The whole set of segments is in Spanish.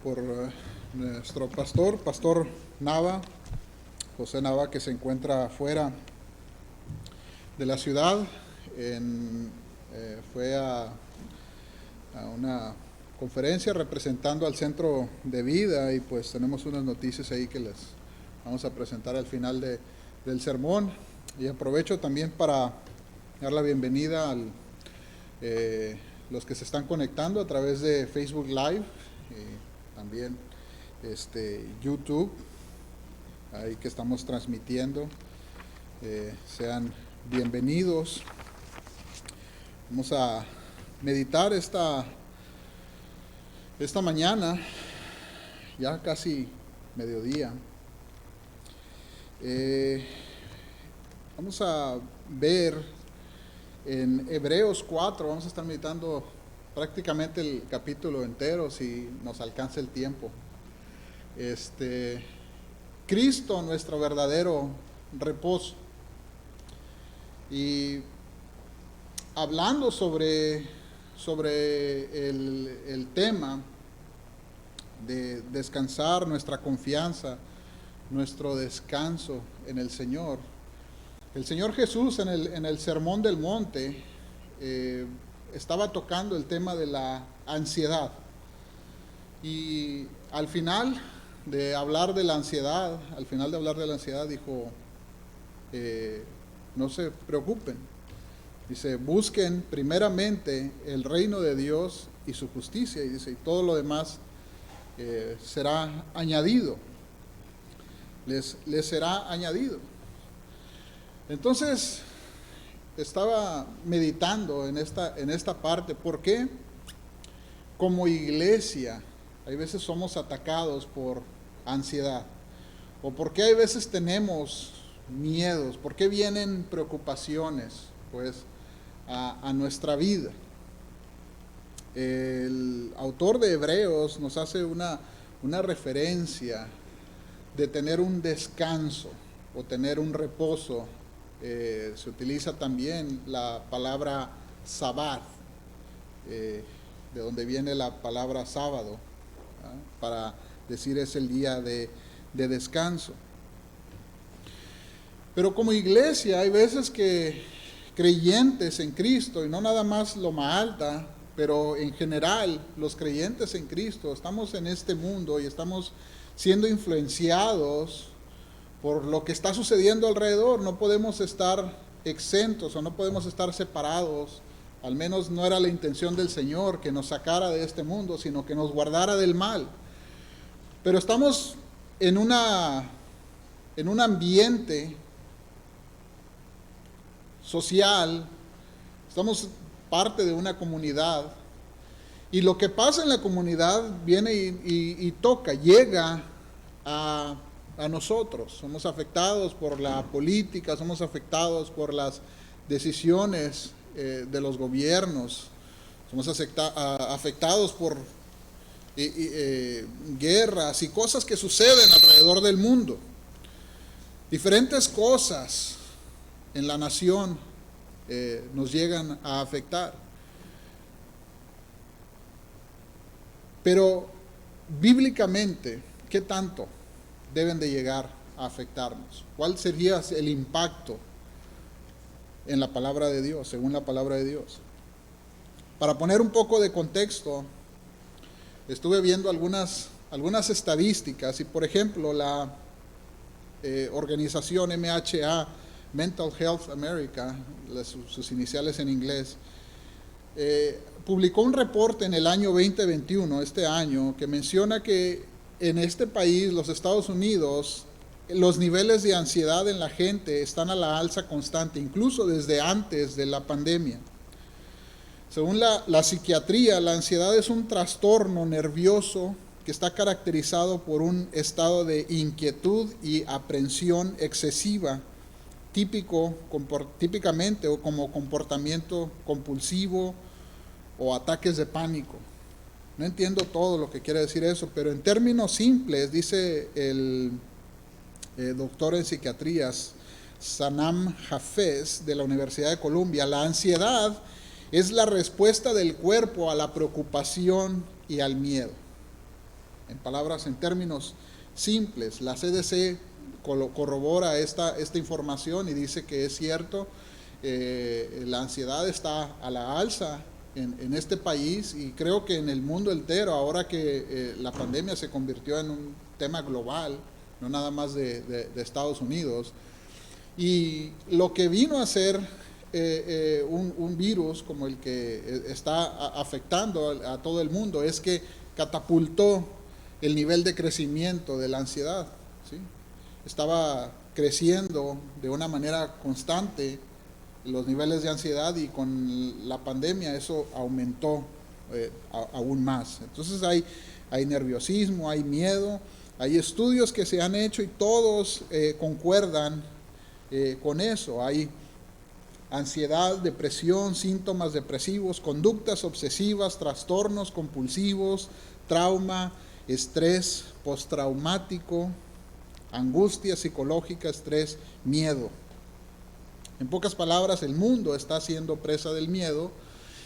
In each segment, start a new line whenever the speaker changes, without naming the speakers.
Por nuestro pastor Nava, José Nava, que se encuentra fuera de la ciudad. Fue a una conferencia representando al Centro de Vida, y pues tenemos unas noticias ahí que les vamos a presentar al final del sermón. Y aprovecho también para dar la bienvenida a los que se están conectando a través de Facebook Live, también YouTube, ahí que estamos transmitiendo. Sean bienvenidos. Vamos a meditar esta mañana, ya casi mediodía. Vamos a ver en Hebreos 4, vamos a estar meditando prácticamente el capítulo entero si nos alcanza el tiempo. Cristo, nuestro verdadero reposo. Y hablando sobre el tema de descansar, nuestra confianza, nuestro descanso en el Señor. El Señor Jesús en el Sermón del Monte estaba tocando el tema de la ansiedad. Y al final de hablar de la ansiedad, dijo, no se preocupen. Dice, busquen primeramente el reino de Dios y su justicia, y dice, y todo lo demás será añadido. Les será añadido. Entonces, estaba meditando en esta parte. ¿Por qué como iglesia hay veces somos atacados por ansiedad? ¿O por qué hay veces tenemos miedos? ¿Por qué vienen preocupaciones, pues, a nuestra vida? El autor de Hebreos nos hace una referencia de tener un descanso o tener un reposo. Se utiliza también la palabra sabbat, de donde viene la palabra sábado, para decir es el día de descanso. Pero como iglesia hay veces que creyentes en Cristo, y no nada más Loma Alta, pero en general los creyentes en Cristo, estamos en este mundo y estamos siendo influenciados por lo que está sucediendo alrededor. No podemos estar exentos o no podemos estar separados. Al menos no era la intención del Señor que nos sacara de este mundo, sino que nos guardara del mal. Pero estamos en un ambiente social, estamos parte de una comunidad, y lo que pasa en la comunidad viene y toca, llega a nosotros. Somos afectados por la política, somos afectados por las decisiones de los gobiernos, somos afectados por guerras y cosas que suceden alrededor del mundo. Diferentes cosas en la nación nos llegan a afectar. Pero bíblicamente, ¿qué tanto deben de llegar a afectarnos? ¿Cuál sería el impacto en la palabra de Dios, según la palabra de Dios? Para poner un poco de contexto, estuve viendo algunas estadísticas, y por ejemplo la organización MHA, Mental Health America, sus iniciales en inglés, publicó un reporte en el año 2021, este año, que menciona que en este país, los Estados Unidos, los niveles de ansiedad en la gente están a la alza constante, incluso desde antes de la pandemia. Según la psiquiatría, la ansiedad es un trastorno nervioso que está caracterizado por un estado de inquietud y aprensión excesiva, típicamente o como comportamiento compulsivo o ataques de pánico. No entiendo todo lo que quiere decir eso, pero en términos simples, dice el doctor en psiquiatría Sanam Hafez de la Universidad de Columbia, la ansiedad es la respuesta del cuerpo a la preocupación y al miedo. palabras, en términos simples, la CDC corrobora esta información y dice que es cierto. La ansiedad está a la alza en este país y creo que en el mundo entero, ahora que la pandemia se convirtió en un tema global, no nada más de Estados Unidos. Y lo que vino a ser un virus como el que está afectando a todo el mundo es que catapultó el nivel de crecimiento de la ansiedad, ¿sí? Estaba creciendo de una manera constante los niveles de ansiedad y con la pandemia eso aumentó aún más. Entonces hay nerviosismo, hay miedo, hay estudios que se han hecho y todos concuerdan con eso. Hay ansiedad, depresión, síntomas depresivos, conductas obsesivas, trastornos compulsivos, trauma, estrés postraumático, angustia psicológica, estrés, miedo. En pocas palabras, el mundo está siendo presa del miedo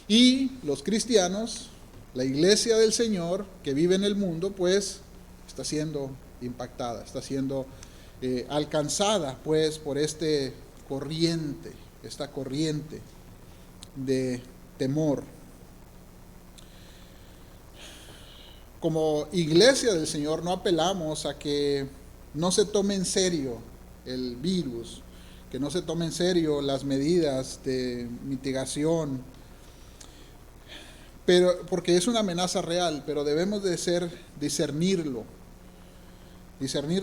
y los cristianos, la iglesia del Señor que vive en el mundo, pues está siendo impactada, está siendo alcanzada pues por esta corriente de temor. Como iglesia del Señor no apelamos a que no se tome en serio el virus, que no se tome en serio las medidas de mitigación, porque es una amenaza real, pero debemos de discernir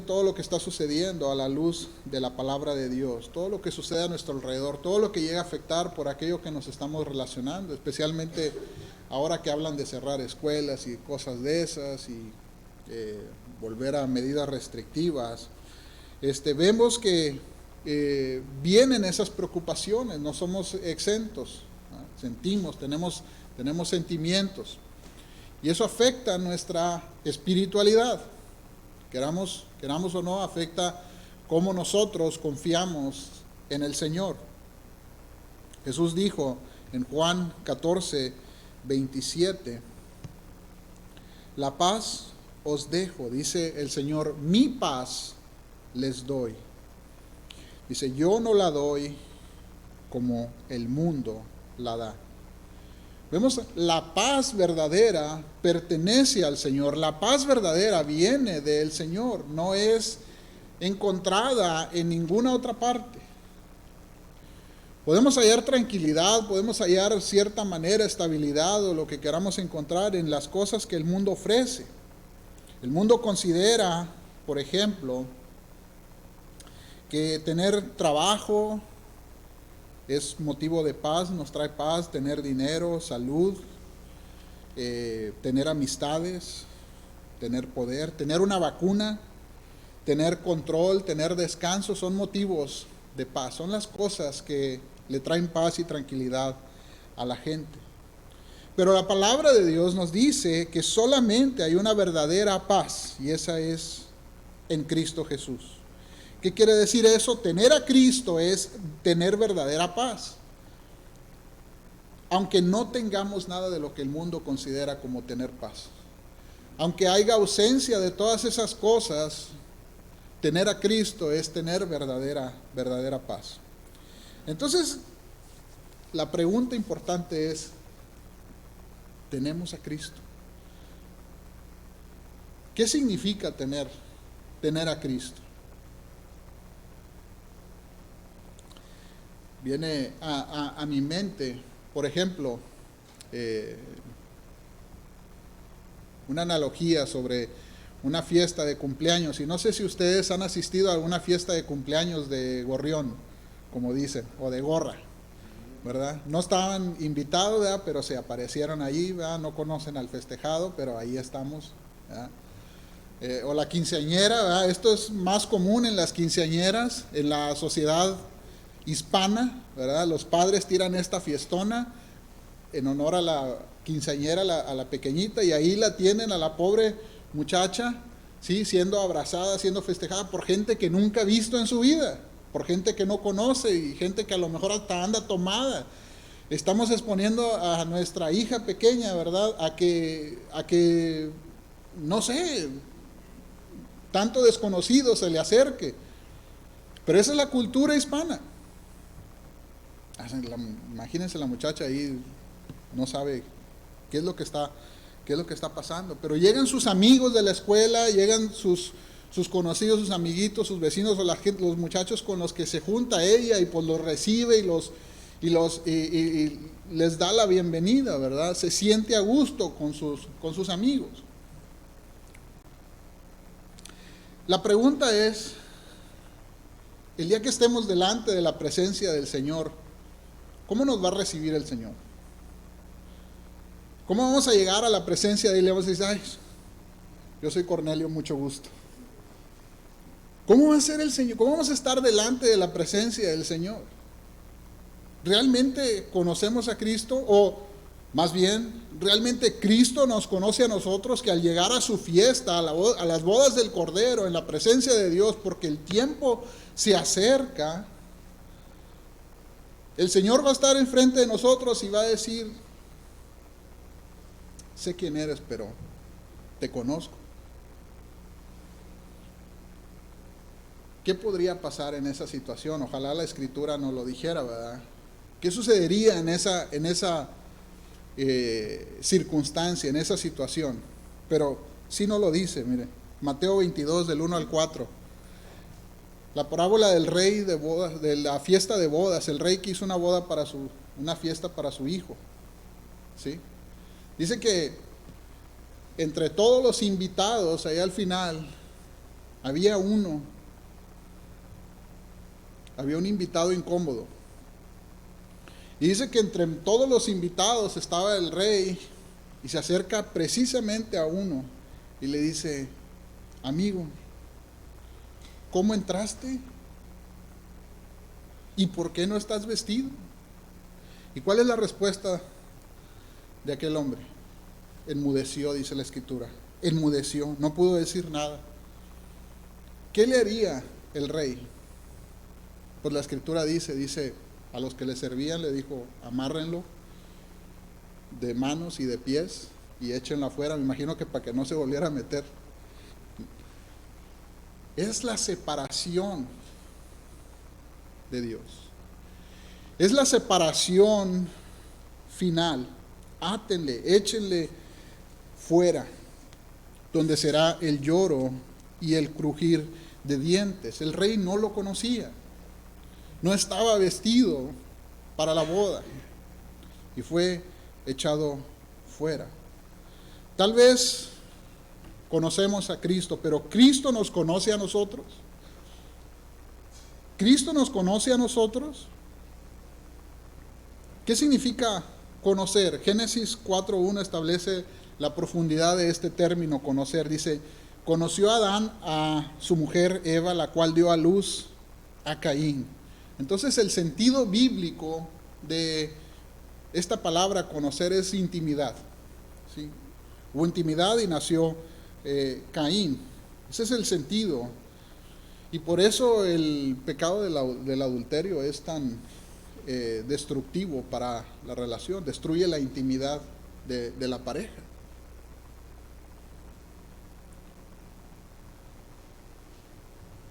todo lo que está sucediendo a la luz de la palabra de Dios, todo lo que sucede a nuestro alrededor, todo lo que llega a afectar por aquello que nos estamos relacionando, especialmente ahora que hablan de cerrar escuelas y cosas de esas y volver a medidas restrictivas. Vemos que vienen esas preocupaciones, no somos exentos, ¿no? Sentimos, tenemos sentimientos y eso afecta nuestra espiritualidad, queramos o no, afecta cómo nosotros confiamos en el Señor. Jesús dijo en Juan 14, 27, la paz os dejo, dice el Señor, mi paz les doy. Dice, yo no la doy como el mundo la da. Vemos, la paz verdadera pertenece al Señor. La paz verdadera viene del Señor, no es encontrada en ninguna otra parte. Podemos hallar tranquilidad, podemos hallar cierta manera, estabilidad o lo que queramos encontrar en las cosas que el mundo ofrece. El mundo considera, por ejemplo, que tener trabajo es motivo de paz, nos trae paz, tener dinero, salud, tener amistades, tener poder, tener una vacuna, tener control, tener descanso, son motivos de paz, son las cosas que le traen paz y tranquilidad a la gente. Pero la palabra de Dios nos dice que solamente hay una verdadera paz y esa es en Cristo Jesús. ¿Qué quiere decir eso? Tener a Cristo es tener verdadera paz. Aunque no tengamos nada de lo que el mundo considera como tener paz. Aunque haya ausencia de todas esas cosas, tener a Cristo es tener verdadera paz. Entonces, la pregunta importante es, ¿tenemos a Cristo? ¿Qué significa tener a Cristo? Viene a mi mente, por ejemplo, una analogía sobre una fiesta de cumpleaños. Y no sé si ustedes han asistido a alguna fiesta de cumpleaños de gorrión, como dicen, o de gorra, ¿verdad? No estaban invitados, ¿verdad? Pero se aparecieron allí, ¿verdad? No conocen al festejado, pero ahí estamos, ¿verdad? O la quinceañera, ¿verdad? Esto es más común en las quinceañeras, en la sociedad hispana, ¿verdad? Los padres tiran esta fiestona en honor a la quinceañera, a la pequeñita, y ahí la tienen a la pobre muchacha, ¿sí? Siendo abrazada, siendo festejada por gente que nunca ha visto en su vida, por gente que no conoce y gente que a lo mejor hasta anda tomada. Estamos exponiendo a nuestra hija pequeña, ¿verdad? A que no sé, tanto desconocido se le acerque. Pero esa es la cultura hispana. Imagínense la muchacha ahí, no sabe qué es lo que está, qué es lo que está pasando. Pero llegan sus amigos de la escuela, llegan sus conocidos, sus amiguitos, sus vecinos o la gente, los muchachos con los que se junta ella y pues los recibe y les da la bienvenida, ¿verdad? Se siente a gusto con sus amigos. La pregunta es, el día que estemos delante de la presencia del Señor, ¿cómo nos va a recibir el Señor? ¿Cómo vamos a llegar a la presencia de Él y le vamos a decir, ay, yo soy Cornelio, mucho gusto? ¿Cómo va a ser el Señor? ¿Cómo vamos a estar delante de la presencia del Señor? ¿Realmente conocemos a Cristo? O más bien, ¿realmente Cristo nos conoce a nosotros, que al llegar a su fiesta, a las bodas del Cordero, en la presencia de Dios, porque el tiempo se acerca, el Señor va a estar enfrente de nosotros y va a decir, sé quién eres, pero te conozco? ¿Qué podría pasar en esa situación? Ojalá la Escritura nos lo dijera, ¿verdad? ¿Qué sucedería en esa circunstancia, en esa situación? Pero sí nos lo dice, mire, Mateo 22, del 1 al 4. La parábola del rey de bodas, de la fiesta de bodas, el rey que hizo una fiesta para su hijo. ¿Sí? Dice que entre todos los invitados, ahí al final, había un invitado incómodo. Y dice que entre todos los invitados estaba el rey y se acerca precisamente a uno y le dice, amigo, ¿cómo entraste? ¿Y por qué no estás vestido? ¿Y cuál es la respuesta de aquel hombre? Enmudeció, dice la Escritura. Enmudeció, no pudo decir nada. ¿Qué le haría el rey? Pues la Escritura dice, a los que le servían le dijo, amárrenlo de manos y de pies y échenlo afuera. Me imagino que para que no se volviera a meter. Es la separación de Dios. Es la separación final. Átenle, échenle fuera, donde será el lloro y el crujir de dientes. El rey no lo conocía. No estaba vestido para la boda y fue echado fuera. Tal vez conocemos a Cristo, pero ¿Cristo nos conoce a nosotros? ¿Cristo nos conoce a nosotros? ¿Qué significa conocer? Génesis 4:1 establece la profundidad de este término, conocer. Dice, conoció Adán a su mujer Eva, la cual dio a luz a Caín. Entonces el sentido bíblico de esta palabra conocer es intimidad. ¿Sí? Hubo intimidad y nació Caín. Ese es el sentido. Y por eso el pecado del adulterio es tan destructivo para la relación. Destruye la intimidad de la pareja.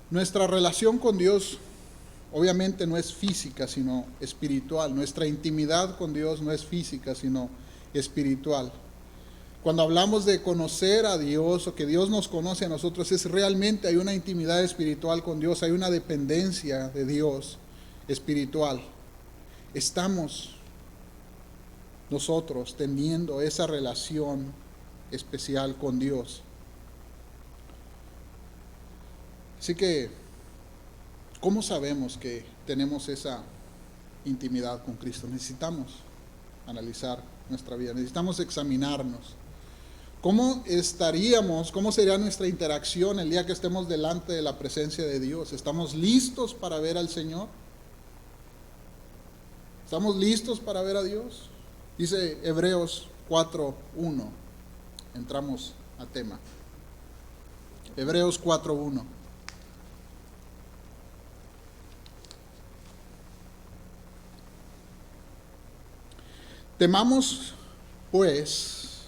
Nuestra relación con Dios obviamente no es física, sino espiritual. Nuestra intimidad con Dios no es física, sino espiritual. Cuando hablamos de conocer a Dios o que Dios nos conoce a nosotros, es realmente hay una intimidad espiritual con Dios, hay una dependencia de Dios espiritual. Estamos nosotros teniendo esa relación especial con Dios. Así que, ¿cómo sabemos que tenemos esa intimidad con Cristo? Necesitamos analizar nuestra vida, necesitamos examinarnos. ¿Cómo sería nuestra interacción el día que estemos delante de la presencia de Dios? ¿Estamos listos para ver al Señor? ¿Estamos listos para ver a Dios? Dice Hebreos 4:1. Entramos a tema. Hebreos 4:1. Temamos, pues,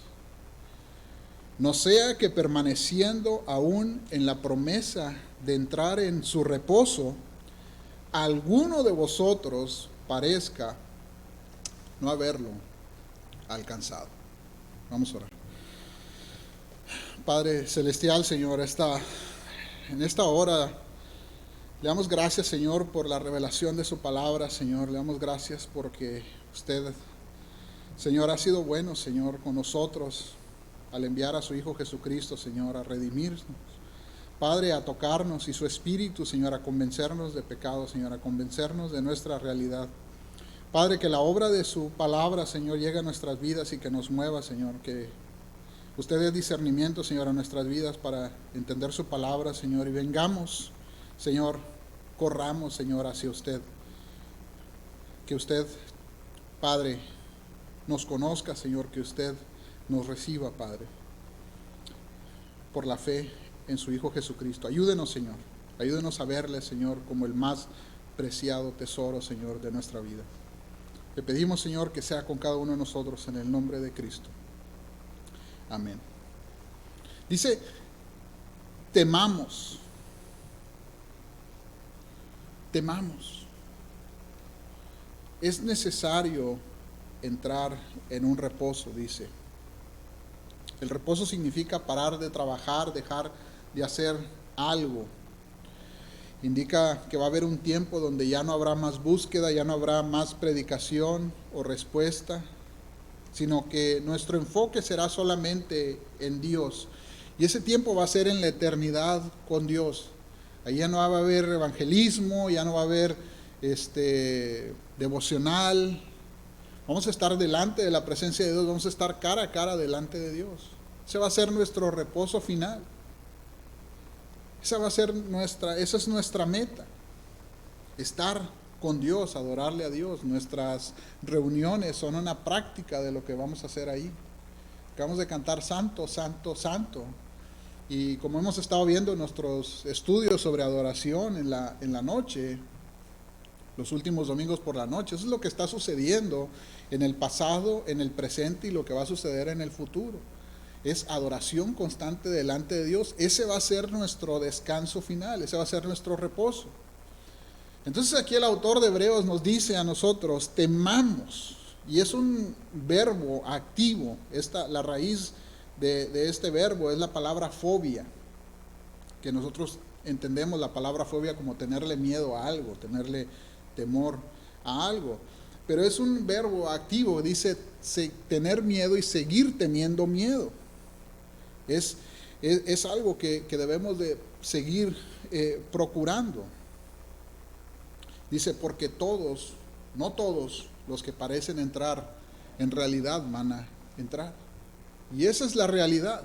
No sea que permaneciendo aún en la promesa de entrar en su reposo, alguno de vosotros parezca no haberlo alcanzado. Vamos a orar. Padre Celestial, Señor, en esta hora le damos gracias, Señor, por la revelación de su palabra, Señor. Le damos gracias porque usted, Señor, ha sido bueno, Señor, con nosotros al enviar a su Hijo Jesucristo, Señor, a redimirnos. Padre, a tocarnos, y su Espíritu, Señor, a convencernos de pecado, Señor, a convencernos de nuestra realidad. Padre, que la obra de su palabra, Señor, llegue a nuestras vidas y que nos mueva, Señor, que usted dé discernimiento, Señor, a nuestras vidas para entender su palabra, Señor, y vengamos, Señor, corramos, Señor, hacia usted. Que usted, Padre, nos conozca, Señor, que usted nos reciba, Padre, por la fe en su Hijo Jesucristo. Ayúdenos, Señor, ayúdenos a verle, Señor, como el más preciado tesoro, Señor, de nuestra vida. Le pedimos, Señor, que sea con cada uno de nosotros en el nombre de Cristo. Amén. Dice, temamos. Temamos. Es necesario entrar en un reposo, dice. El reposo significa parar de trabajar, dejar de hacer algo. Indica que va a haber un tiempo donde ya no habrá más búsqueda, ya no habrá más predicación o respuesta, sino que nuestro enfoque será solamente en Dios. Y ese tiempo va a ser en la eternidad con Dios. Ahí ya no va a haber evangelismo, ya no va a haber devocional. Vamos a estar delante de la presencia de Dios, vamos a estar cara a cara delante de Dios. Ese va a ser nuestro reposo final. Esa es nuestra meta. Estar con Dios, adorarle a Dios. Nuestras reuniones son una práctica de lo que vamos a hacer ahí. Acabamos de cantar Santo, Santo, Santo. Y como hemos estado viendo en nuestros estudios sobre adoración en la noche, los últimos domingos por la noche, eso es lo que está sucediendo en el pasado, en el presente y lo que va a suceder en el futuro. Es adoración constante delante de Dios. Ese va a ser nuestro descanso final, ese va a ser nuestro reposo. Entonces aquí el autor de Hebreos nos dice a nosotros, temamos, y es un verbo activo. La raíz de este verbo es la palabra fobia, que nosotros entendemos la palabra fobia como tenerle miedo a algo, tenerle temor a algo. Pero es un verbo activo, dice tener miedo y seguir teniendo miedo. Es algo que debemos de seguir procurando. Dice, porque no todos los que parecen entrar, en realidad van a entrar. Y esa es la realidad.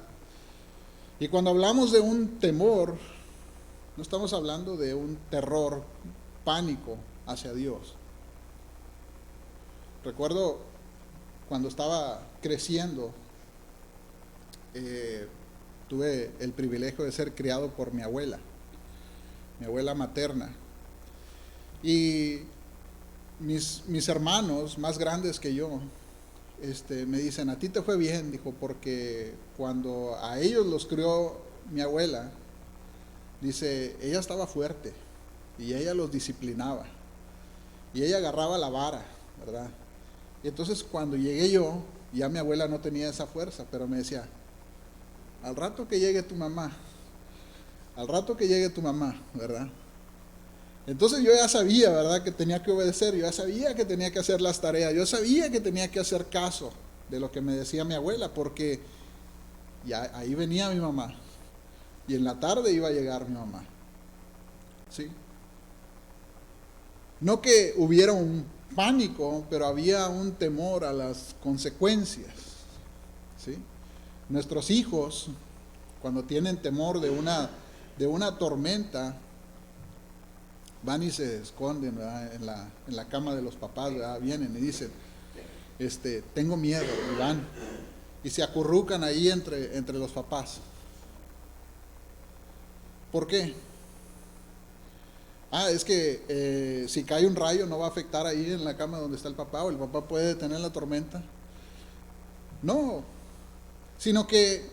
Y cuando hablamos de un temor, no estamos hablando de un terror, pánico hacia Dios. Recuerdo cuando estaba creciendo, tuve el privilegio de ser criado por mi abuela materna. Y mis hermanos más grandes que yo me dicen, a ti te fue bien, dijo, porque cuando a ellos los crió mi abuela, dice, ella estaba fuerte y ella los disciplinaba y ella agarraba la vara, ¿verdad? Y entonces cuando llegué yo, ya mi abuela no tenía esa fuerza, pero me decía, al rato que llegue tu mamá, ¿verdad? Entonces yo ya sabía, ¿verdad?, que tenía que obedecer, yo ya sabía que tenía que hacer las tareas, yo sabía que tenía que hacer caso de lo que me decía mi abuela, porque ya ahí venía mi mamá, y en la tarde iba a llegar mi mamá, ¿sí? No que hubiera un pánico, pero había un temor a las consecuencias, ¿sí? Nuestros hijos, cuando tienen temor de una tormenta, van y se esconden, ¿verdad?, en la cama de los papás, ¿verdad? Vienen y dicen, tengo miedo, y van y se acurrucan ahí entre los papás. ¿Por qué? Es que si cae un rayo no va a afectar ahí en la cama donde está el papá, o el papá puede detener la tormenta. No, sino que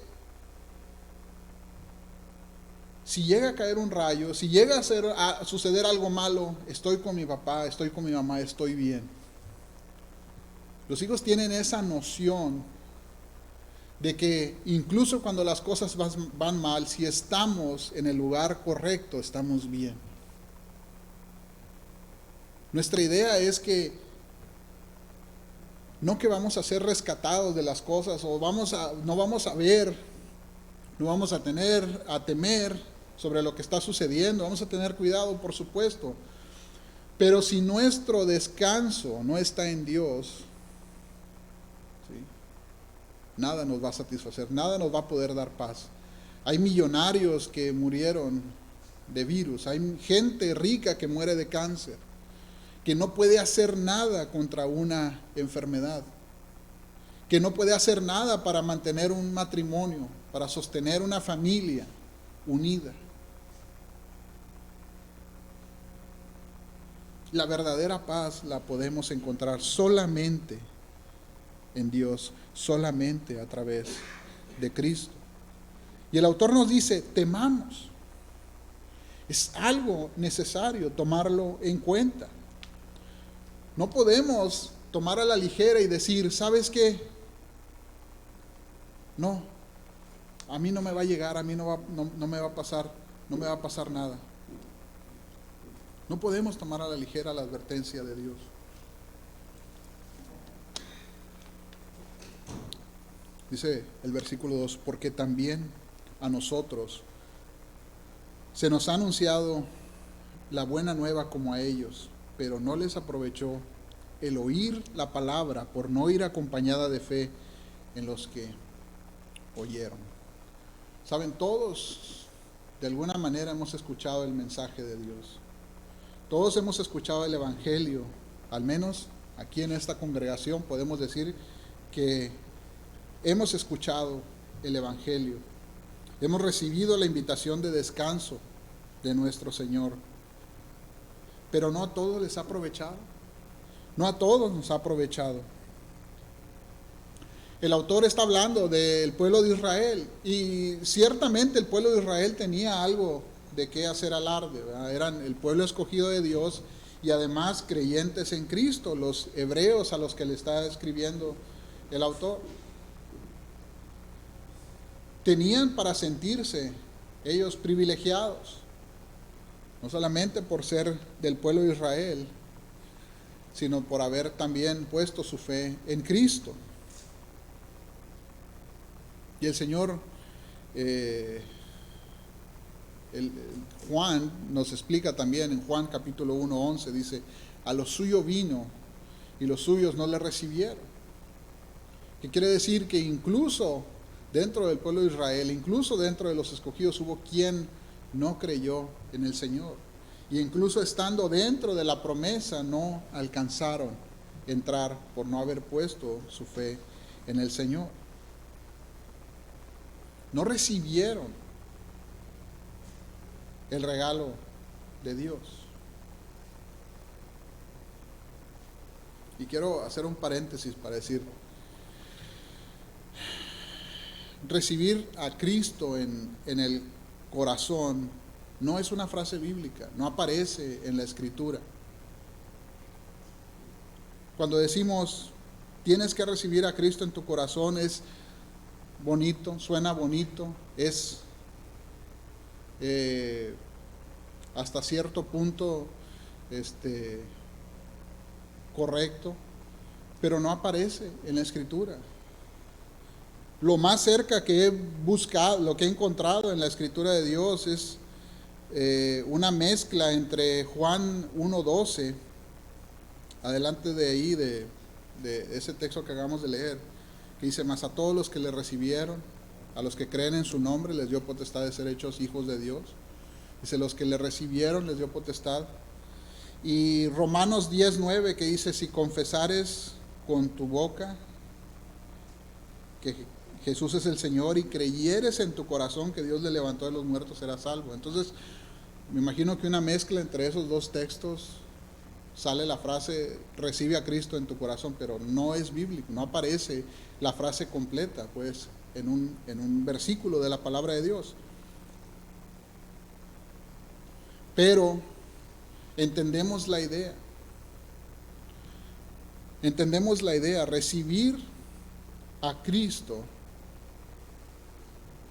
si llega a caer un rayo, si llega a suceder algo malo, estoy con mi papá, estoy con mi mamá, estoy bien. Los hijos tienen esa noción de que incluso cuando las cosas van mal, si estamos en el lugar correcto, estamos bien. Nuestra idea es que no que vamos a ser rescatados de las cosas o no vamos a ver, no vamos a temer sobre lo que está sucediendo, vamos a tener cuidado, por supuesto. Pero si nuestro descanso no está en Dios, ¿sí?, nada nos va a satisfacer, nada nos va a poder dar paz. Hay millonarios que murieron de virus, hay gente rica que muere de cáncer, que no puede hacer nada contra una enfermedad, que no puede hacer nada para mantener un matrimonio, para sostener una familia unida. La verdadera paz la podemos encontrar solamente en Dios, solamente a través de Cristo. Y el autor nos dice, temamos. Es algo necesario tomarlo en cuenta. No podemos tomar a la ligera y decir, ¿sabes qué? No, a mí no me va a llegar, a mí no me va a pasar nada. No podemos tomar a la ligera la advertencia de Dios. Dice el versículo 2, porque también a nosotros se nos ha anunciado la buena nueva como a ellos, pero no les aprovechó el oír la palabra por no ir acompañada de fe en los que oyeron. Saben, todos de alguna manera hemos escuchado el mensaje de Dios. Todos hemos escuchado el Evangelio, al menos aquí en esta congregación podemos decir que hemos escuchado el Evangelio. Hemos recibido la invitación de descanso de nuestro Señor. Pero no a todos les ha aprovechado. No a todos nos ha aprovechado. El autor está hablando del pueblo de Israel y ciertamente el pueblo de Israel tenía algo de qué hacer alarde, ¿verdad? Eran el pueblo escogido de Dios y además creyentes en Cristo, los hebreos a los que le está escribiendo el autor. Tenían para sentirse ellos privilegiados, no solamente por ser del pueblo de Israel, sino por haber también puesto su fe en Cristo. Y el Señor, Juan nos explica también en Juan capítulo 1:11, dice, a lo suyo vino y los suyos no le recibieron. Que quiere decir que incluso dentro del pueblo de Israel, incluso dentro de los escogidos, hubo quien no creyó en el Señor. Y incluso estando dentro de la promesa, no alcanzaron a entrar por no haber puesto su fe en el Señor. No recibieron el regalo de Dios. Y quiero hacer un paréntesis para decir, recibir a Cristo en el corazón no es una frase bíblica, no aparece en la Escritura. Cuando decimos, tienes que recibir a Cristo en tu corazón, es bonito, suena bonito, es hasta cierto punto correcto, pero no aparece en la Escritura. Lo más cerca que he buscado, lo que he encontrado en la Escritura de Dios es una mezcla entre Juan 1:12, adelante de ahí, de ese texto que acabamos de leer, que dice, mas a todos los que le recibieron, a los que creen en su nombre, les dio potestad de ser hechos hijos de Dios. Dice, los que le recibieron, les dio potestad. Y Romanos 10:9, que dice, si confesares con tu boca que Jesús es el Señor y creyeres en tu corazón que Dios le levantó de los muertos, serás salvo. Entonces, me imagino que una mezcla entre esos dos textos sale la frase, recibe a Cristo en tu corazón, pero no es bíblico, no aparece la frase completa, pues, en un versículo de la palabra de Dios. Pero entendemos la idea. Entendemos la idea. Recibir a Cristo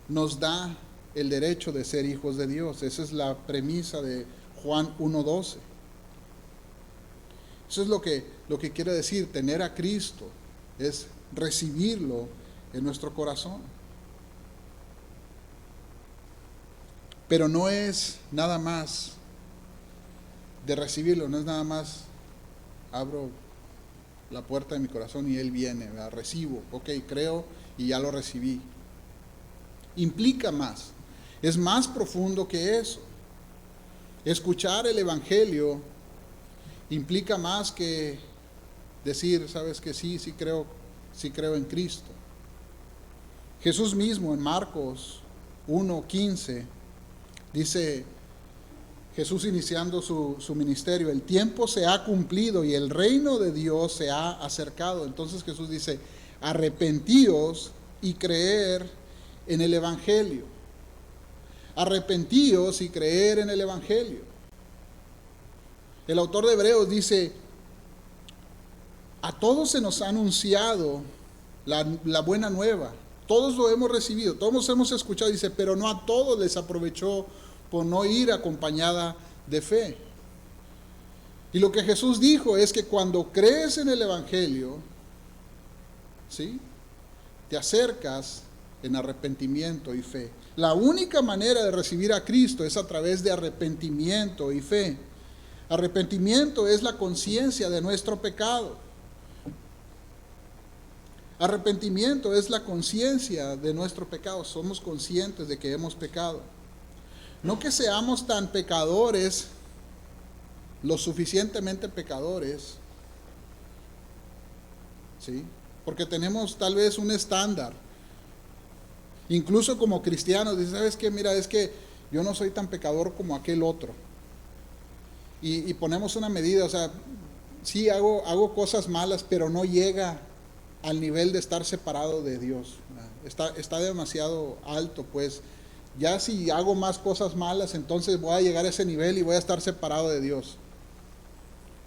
nos da el derecho de ser hijos de Dios. Esa es la premisa de Juan 1:12. Eso es lo que quiere decir tener a Cristo, es recibirlo en nuestro corazón. Pero no es nada más de recibirlo, no es nada más abro la puerta de mi corazón y Él viene, ¿verdad? Recibo, ok, creo y ya lo recibí. Implica más, es más profundo que eso. Escuchar el Evangelio implica más que decir, sabes que sí creo en Cristo. Jesús mismo en Marcos 1:15 dice, Jesús iniciando su ministerio, el tiempo se ha cumplido y el reino de Dios se ha acercado. Entonces Jesús dice, arrepentíos y creer en el Evangelio. Arrepentíos y creer en el Evangelio. El autor de Hebreos dice, a todos se nos ha anunciado la buena nueva. Todos lo hemos recibido, todos hemos escuchado, dice, pero no a todos les aprovechó por no ir acompañada de fe. Y lo que Jesús dijo es que cuando crees en el Evangelio, ¿sí?, te acercas en arrepentimiento y fe. La única manera de recibir a Cristo es a través de arrepentimiento y fe. Arrepentimiento es la conciencia de nuestro pecado. Arrepentimiento es la conciencia de nuestro pecado. Somos conscientes de que hemos pecado. No que seamos tan pecadores, lo suficientemente pecadores, ¿sí?, porque tenemos tal vez un estándar. Incluso como cristianos, dice, ¿sabes qué? Mira, es que yo no soy tan pecador como aquel otro. Y ponemos una medida, o sea, sí hago cosas malas, pero no llega al nivel de estar separado de Dios. Está demasiado alto, pues. Ya si hago más cosas malas, entonces voy a llegar a ese nivel y voy a estar separado de Dios.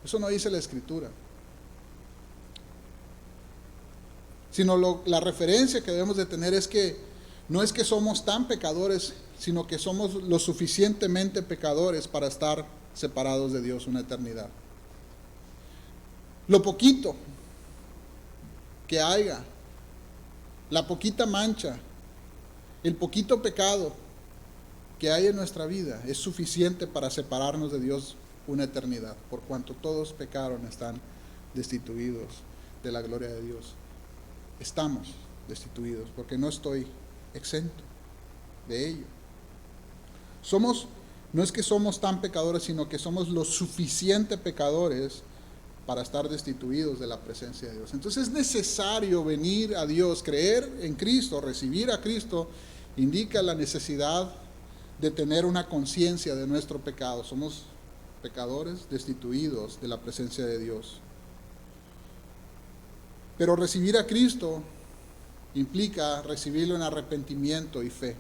Eso no dice la Escritura. Sino la referencia que debemos de tener es que no es que somos tan pecadores, sino que somos lo suficientemente pecadores para estar separados de Dios una eternidad. Lo poquito que haya, la poquita mancha, el poquito pecado que hay en nuestra vida es suficiente para separarnos de Dios una eternidad, por cuanto todos pecaron, están destituidos de la gloria de Dios. Estamos destituidos, porque no estoy exento de ello. No es que somos tan pecadores, sino que somos lo suficiente pecadores para estar destituidos de la presencia de Dios. Entonces es necesario venir a Dios, creer en Cristo, recibir a Cristo, indica la necesidad de tener una conciencia de nuestro pecado. Somos pecadores destituidos de la presencia de Dios. Pero recibir a Cristo implica recibirlo en arrepentimiento y fe.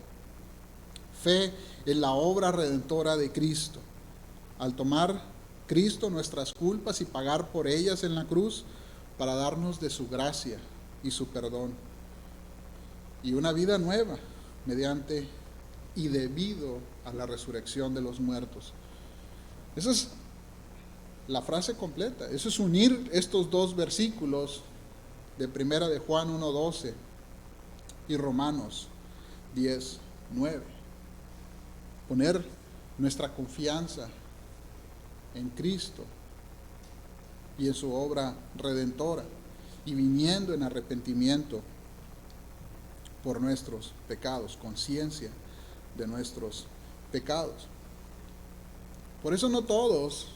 Fe en la obra redentora de Cristo. Al tomar Cristo nuestras culpas y pagar por ellas en la cruz para darnos de su gracia y su perdón. Y una vida nueva mediante y debido a la resurrección de los muertos. Esa es la frase completa. Eso es unir estos dos versículos de primera de Juan 1:12 y Romanos 10:9. Poner nuestra confianza en Cristo y en su obra redentora y viniendo en arrepentimiento por nuestros pecados, conciencia de nuestros pecados. Por eso no todos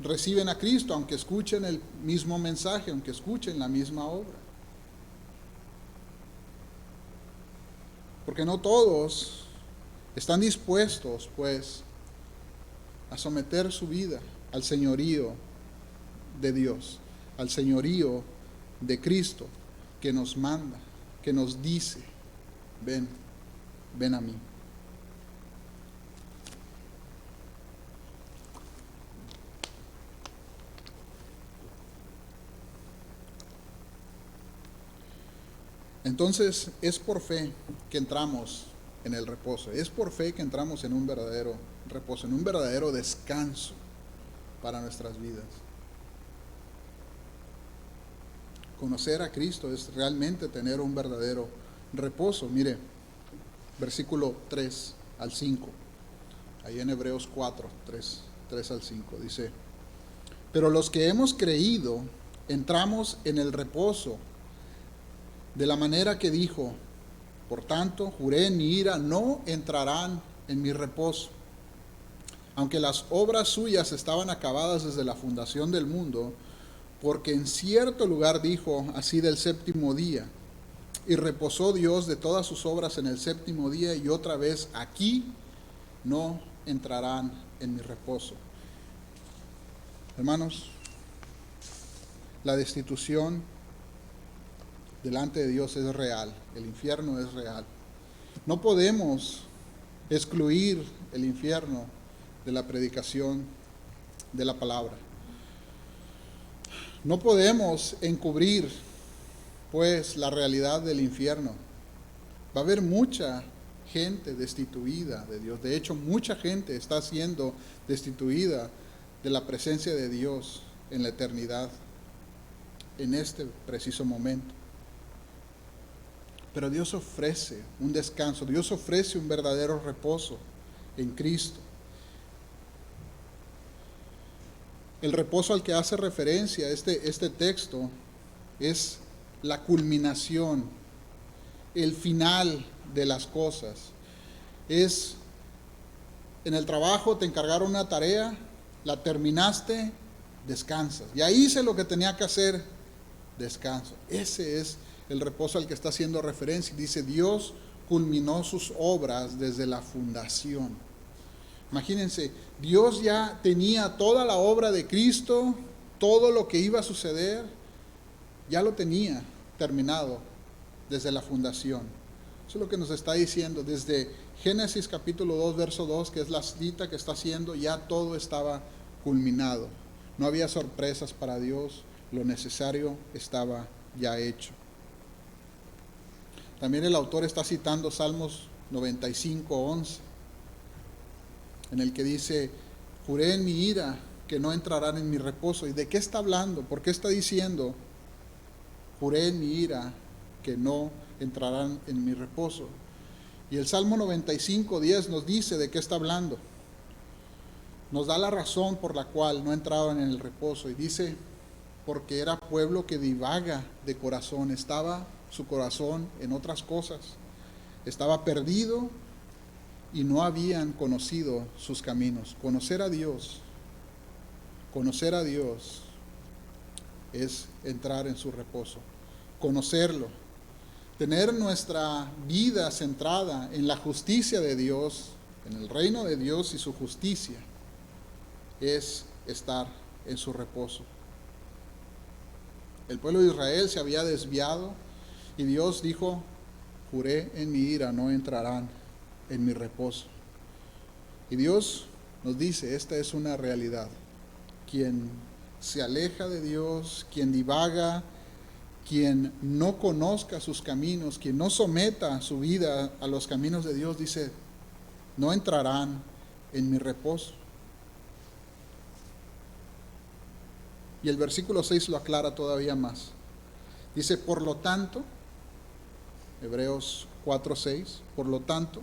reciben a Cristo, aunque escuchen el mismo mensaje, aunque escuchen la misma obra. Porque no todos están dispuestos, pues, a someter su vida al señorío de Dios, al señorío de Cristo, que nos manda, que nos dice, ven a mí. Entonces es por fe que entramos en el reposo. Es por fe que entramos en un verdadero reposo, en un verdadero descanso para nuestras vidas. Conocer a Cristo es realmente tener un verdadero reposo. Mire, versículo 3 al 5, ahí en Hebreos 4, 3 al 5, dice: pero los que hemos creído entramos en el reposo, de la manera que dijo: por tanto, juré en mi ira, no entrarán en mi reposo. Aunque las obras suyas estaban acabadas desde la fundación del mundo, porque en cierto lugar dijo así del séptimo día, y reposó Dios de todas sus obras en el séptimo día, y otra vez aquí no entrarán en mi reposo. Hermanos, la destitución delante de Dios es real, el infierno es real. No podemos excluir el infierno de la predicación de la palabra. No podemos encubrir, pues, la realidad del infierno. Va a haber mucha gente destituida de Dios. De hecho, mucha gente está siendo destituida de la presencia de Dios en la eternidad, en este preciso momento. Pero Dios ofrece un descanso, Dios ofrece un verdadero reposo en Cristo. El reposo al que hace referencia este texto es la culminación, el final de las cosas. Es en el trabajo, te encargaron una tarea, la terminaste, descansas. Ya hice lo que tenía que hacer, descanso. Ese es el reposo al que está haciendo referencia. Dice: Dios culminó sus obras desde la fundación. Imagínense, Dios ya tenía toda la obra de Cristo, todo lo que iba a suceder, ya lo tenía terminado desde la fundación. Eso es lo que nos está diciendo desde Génesis capítulo 2, verso 2, que es la cita que está haciendo. Ya todo estaba culminado. No había sorpresas para Dios, lo necesario estaba ya hecho. También el autor está citando Salmos 95, 11, en el que dice: juré en mi ira que no entrarán en mi reposo. ¿Y de qué está hablando? ¿Por qué está diciendo: juré en mi ira que no entrarán en mi reposo? Y el Salmo 95, 10 nos dice de qué está hablando. Nos da la razón por la cual no entraban en el reposo. Y dice: porque era pueblo que divaga de corazón. Estaba su corazón en otras cosas. Estaba perdido y no habían conocido sus caminos. Conocer a Dios es entrar en su reposo. Conocerlo, tener nuestra vida centrada en la justicia de Dios, en el reino de Dios y su justicia, es estar en su reposo. El pueblo de Israel se había desviado y Dios dijo: juré en mi ira, no entrarán en mi reposo. Y Dios nos dice, esta es una realidad. Quien se aleja de Dios, quien divaga, quien no conozca sus caminos, quien no someta su vida a los caminos de Dios, dice: no entrarán en mi reposo. Y el versículo 6 lo aclara todavía más. Dice: por lo tanto, Hebreos 4:6, por lo tanto,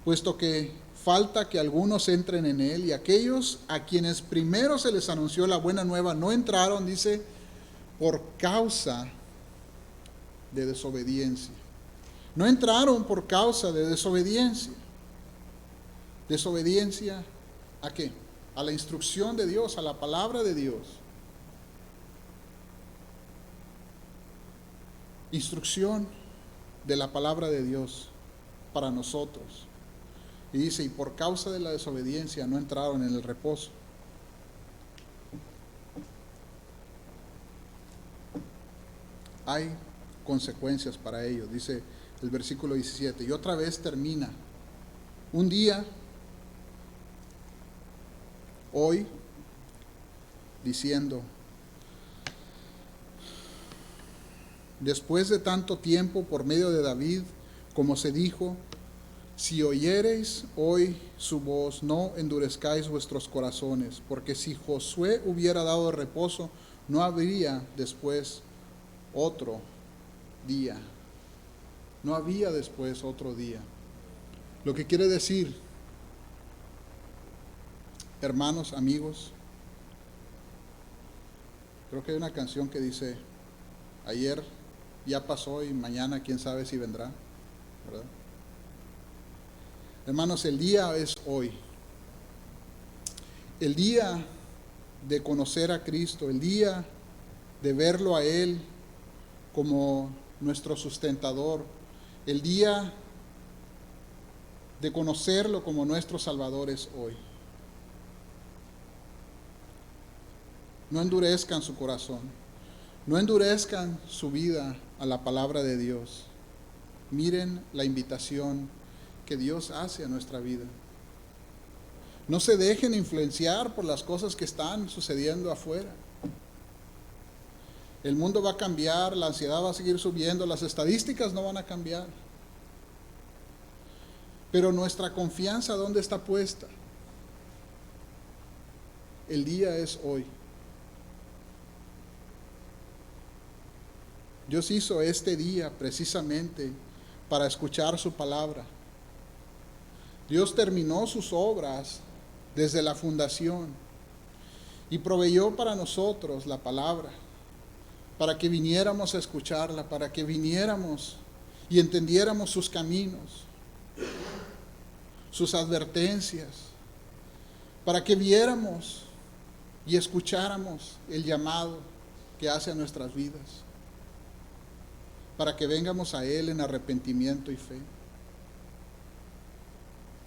puesto que falta que algunos entren en él, y aquellos a quienes primero se les anunció la buena nueva no entraron, dice, por causa de desobediencia. No entraron por causa de desobediencia. ¿Desobediencia a qué? A la instrucción de Dios, a la palabra de Dios. Instrucción de la palabra de Dios para nosotros. Y dice: y por causa de la desobediencia no entraron en el reposo. Hay consecuencias para ello, dice el versículo 17. Y otra vez termina. Un día, hoy, diciendo: después de tanto tiempo por medio de David, como se dijo, si oyereis hoy su voz, no endurezcáis vuestros corazones, porque si Josué hubiera dado reposo, no habría después otro día. No había después otro día. Lo que quiere decir, hermanos, amigos, creo que hay una canción que dice, ayer ya pasó y mañana quién sabe si vendrá, ¿verdad? Hermanos, el día es hoy. El día de conocer a Cristo, el día de verlo a Él como nuestro sustentador, el día de conocerlo como nuestro Salvador es hoy. No endurezcan su corazón, no endurezcan su vida a la palabra de Dios. Miren la invitación que Dios hace a nuestra vida. No se dejen influenciar por las cosas que están sucediendo afuera. El mundo va a cambiar, la ansiedad va a seguir subiendo, las estadísticas no van a cambiar. Pero nuestra confianza, ¿dónde está puesta? El día es hoy. Dios hizo este día precisamente para escuchar su palabra. Dios terminó sus obras desde la fundación y proveyó para nosotros la palabra, para que viniéramos a escucharla, para que viniéramos y entendiéramos sus caminos, sus advertencias, para que viéramos y escucháramos el llamado que hace a nuestras vidas, para que vengamos a Él en arrepentimiento y fe.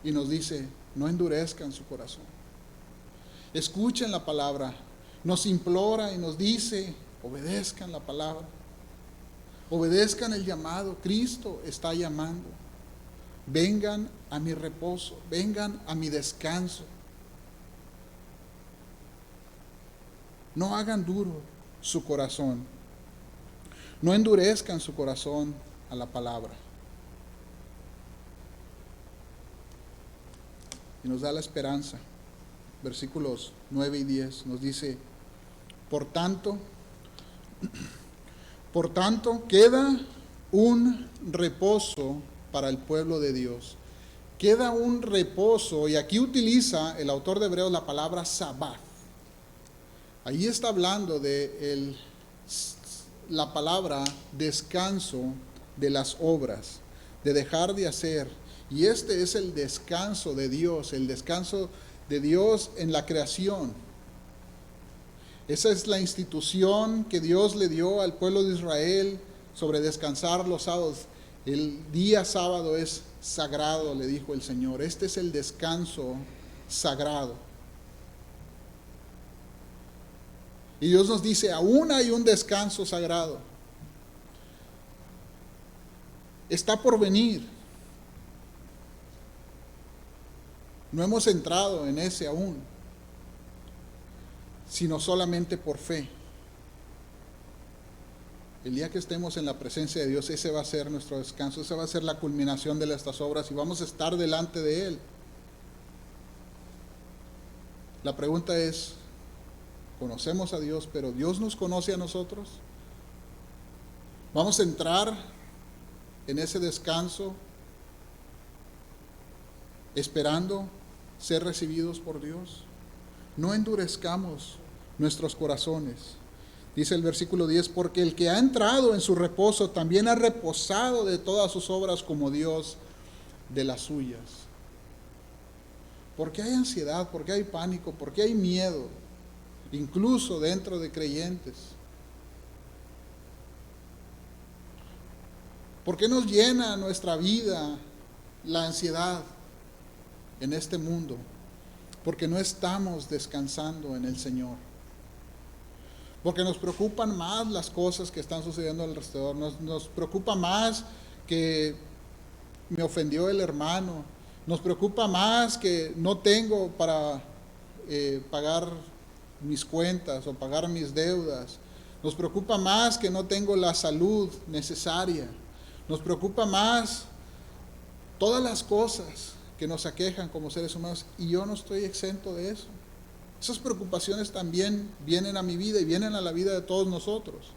Y nos dice, no endurezcan su corazón. Escuchen la palabra. Nos implora y nos dice, obedezcan la palabra. Obedezcan el llamado. Cristo está llamando. Vengan a mi reposo. Vengan a mi descanso. No hagan duro su corazón. No endurezcan su corazón a la palabra. Y nos da la esperanza. Versículos 9 y 10 nos dice, por tanto, queda un reposo para el pueblo de Dios. Queda un reposo, y aquí utiliza el autor de Hebreos la palabra sabbat. Ahí está hablando de la palabra descanso de las obras, de dejar de hacer. Y este es el descanso de Dios, el descanso de Dios en la creación. Esa es la institución que Dios le dio al pueblo de Israel sobre descansar los sábados. El día sábado es sagrado, le dijo el Señor. Este es el descanso sagrado. Y Dios nos dice, aún hay un descanso sagrado. Está por venir. No hemos entrado en ese aún, sino solamente por fe. El día que estemos en la presencia de Dios, ese va a ser nuestro descanso, esa va a ser la culminación de estas obras y vamos a estar delante de Él. La pregunta es, ¿conocemos a Dios, pero Dios nos conoce a nosotros? ¿Vamos a entrar en ese descanso esperando ser recibidos por Dios? No endurezcamos nuestros corazones. Dice el versículo 10, porque el que ha entrado en su reposo también ha reposado de todas sus obras como Dios de las suyas. ¿Por qué hay ansiedad? ¿Por qué hay pánico? ¿Por qué hay miedo? Incluso dentro de creyentes. ¿Por qué nos llena nuestra vida la ansiedad en este mundo? Porque no estamos descansando en el Señor. Porque nos preocupan más las cosas que están sucediendo alrededor. Nos preocupa más que me ofendió el hermano. Nos preocupa más que no tengo para pagar mis cuentas o pagar mis deudas. Nos preocupa más que no tengo la salud necesaria. Nos preocupa más todas las cosas que nos aquejan como seres humanos, y yo no estoy exento de eso. Esas preocupaciones también vienen a mi vida y vienen a la vida de todos nosotros.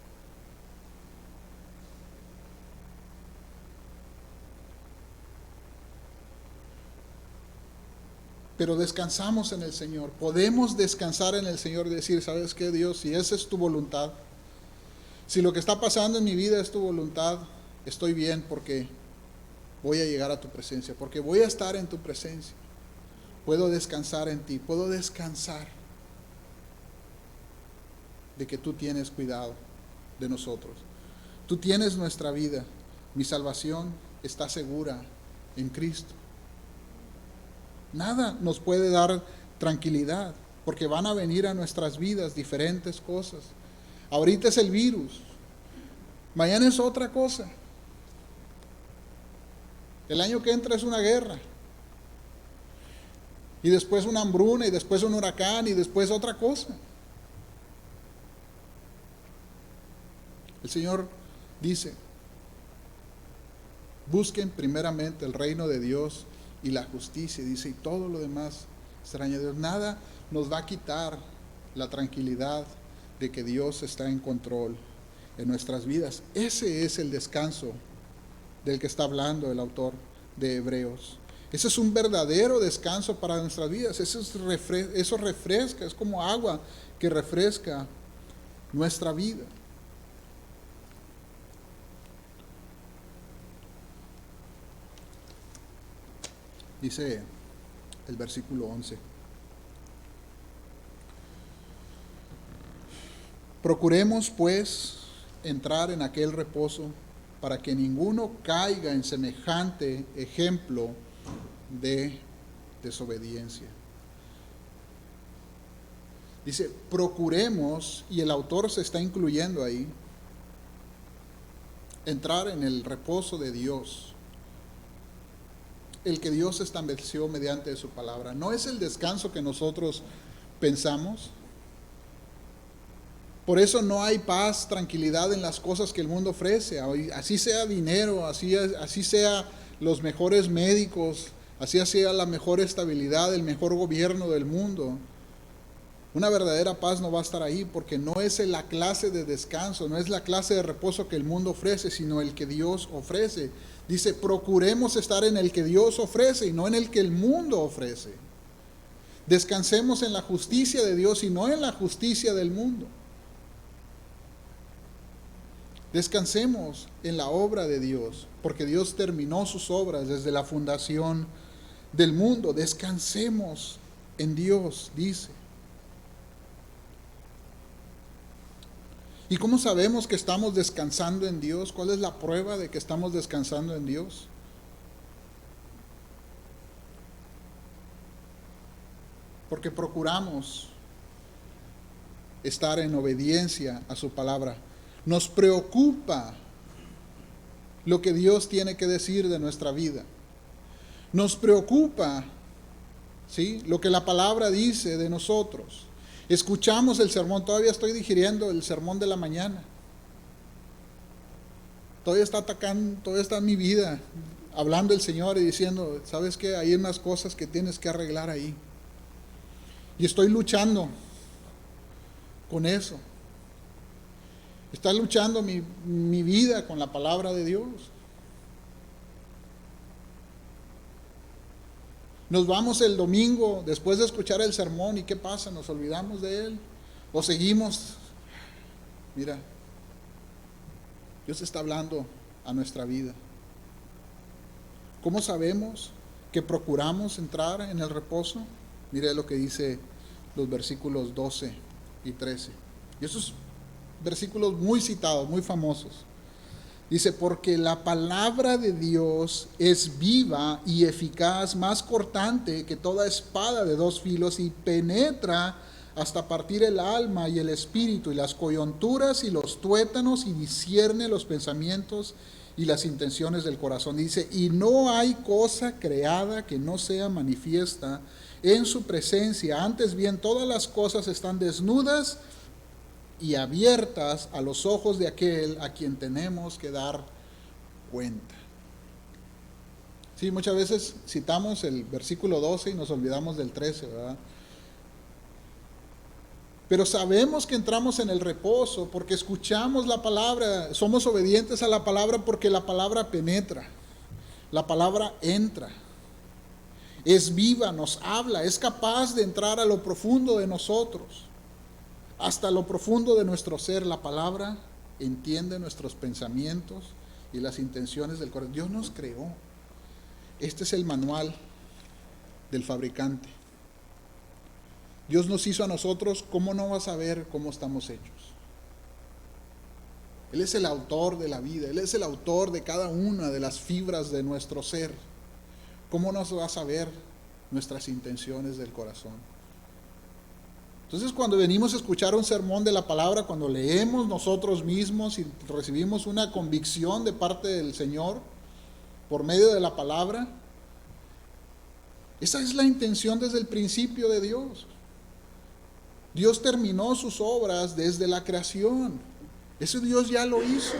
Pero descansamos en el Señor. Podemos descansar en el Señor y decir, ¿sabes qué, Dios? Si esa es tu voluntad, si lo que está pasando en mi vida es tu voluntad, estoy bien porque voy a llegar a tu presencia, porque voy a estar en tu presencia. Puedo descansar en ti, puedo descansar de que tú tienes cuidado de nosotros. Tú tienes nuestra vida. Mi salvación está segura en Cristo. Nada nos puede dar tranquilidad, porque van a venir a nuestras vidas diferentes cosas. Ahorita es el virus, mañana es otra cosa. El año que entra es una guerra, y después una hambruna, y después un huracán, y después otra cosa. El Señor dice, busquen primeramente el reino de Dios y la justicia, dice, y todo lo demás será añadido. Nada nos va a quitar la tranquilidad de que Dios está en control en nuestras vidas. Ese es el descanso del que está hablando el autor de Hebreos. Ese es un verdadero descanso para nuestras vidas. Eso refresca, es como agua que refresca nuestra vida. Dice el versículo 11. Procuremos pues entrar en aquel reposo para que ninguno caiga en semejante ejemplo de desobediencia. Dice, procuremos, y el autor se está incluyendo ahí, entrar en el reposo de Dios, el que Dios estableció mediante su palabra. No es el descanso que nosotros pensamos. Por eso no hay paz, tranquilidad en las cosas que el mundo ofrece. Así sea dinero, así sea los mejores médicos, así sea la mejor estabilidad, el mejor gobierno del mundo. Una verdadera paz no va a estar ahí, porque no es la clase de descanso, no es la clase de reposo que el mundo ofrece, sino el que Dios ofrece. Dice, procuremos estar en el que Dios ofrece y no en el que el mundo ofrece. Descansemos en la justicia de Dios y no en la justicia del mundo. Descansemos en la obra de Dios, porque Dios terminó sus obras desde la fundación del mundo. Descansemos en Dios, dice. ¿Y cómo sabemos que estamos descansando en Dios? ¿Cuál es la prueba de que estamos descansando en Dios? Porque procuramos estar en obediencia a su palabra. Nos preocupa lo que Dios tiene que decir de nuestra vida. Nos preocupa, ¿sí?, lo que la palabra dice de nosotros. Escuchamos el sermón, todavía estoy digiriendo el sermón de la mañana. Todavía está en mi vida, hablando el Señor y diciendo, ¿sabes qué? Hay unas cosas que tienes que arreglar ahí. Y estoy luchando con eso. Está luchando mi vida con la palabra de Dios. Nos vamos el domingo después de escuchar el sermón, ¿y qué pasa? ¿Nos olvidamos de él? ¿O seguimos? Mira, Dios está hablando a nuestra vida. ¿Cómo sabemos que procuramos entrar en el reposo? Mire lo que dice los versículos 12 y 13. Y esos versículos muy citados, muy famosos. Dice, porque la palabra de Dios es viva y eficaz, más cortante que toda espada de dos filos, y penetra hasta partir el alma y el espíritu y las coyunturas y los tuétanos, y discierne los pensamientos y las intenciones del corazón. Dice, y no hay cosa creada que no sea manifiesta en su presencia. Antes bien, todas las cosas están desnudas y abiertas a los ojos de aquel a quien tenemos que dar cuenta. Sí, muchas veces citamos el versículo 12 y nos olvidamos del 13, ¿verdad? Pero sabemos que entramos en el reposo porque escuchamos la palabra, somos obedientes a la palabra porque la palabra penetra, la palabra entra, es viva, nos habla, es capaz de entrar a lo profundo de nosotros, hasta lo profundo de nuestro ser. La palabra entiende nuestros pensamientos y las intenciones del corazón. Dios nos creó. Este es el manual del fabricante. Dios nos hizo a nosotros, ¿cómo no va a saber cómo estamos hechos? Él es el autor de la vida, Él es el autor de cada una de las fibras de nuestro ser. ¿Cómo nos va a saber nuestras intenciones del corazón? Entonces, cuando venimos a escuchar un sermón de la palabra, cuando leemos nosotros mismos y recibimos una convicción de parte del Señor por medio de la palabra, esa es la intención desde el principio de Dios. Dios terminó sus obras desde la creación. Eso Dios ya lo hizo.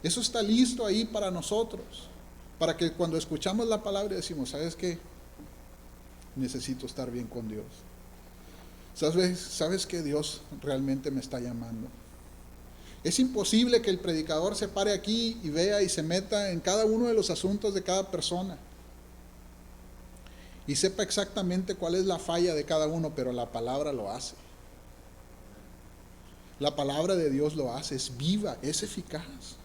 Eso está listo ahí para nosotros. Para que cuando escuchamos la palabra decimos, ¿sabes qué? Necesito estar bien con Dios. ¿Sabes que Dios realmente me está llamando? Es imposible que el predicador se pare aquí y vea y se meta en cada uno de los asuntos de cada persona y sepa exactamente cuál es la falla de cada uno, pero la palabra lo hace. La palabra de Dios lo hace, es viva, es eficaz.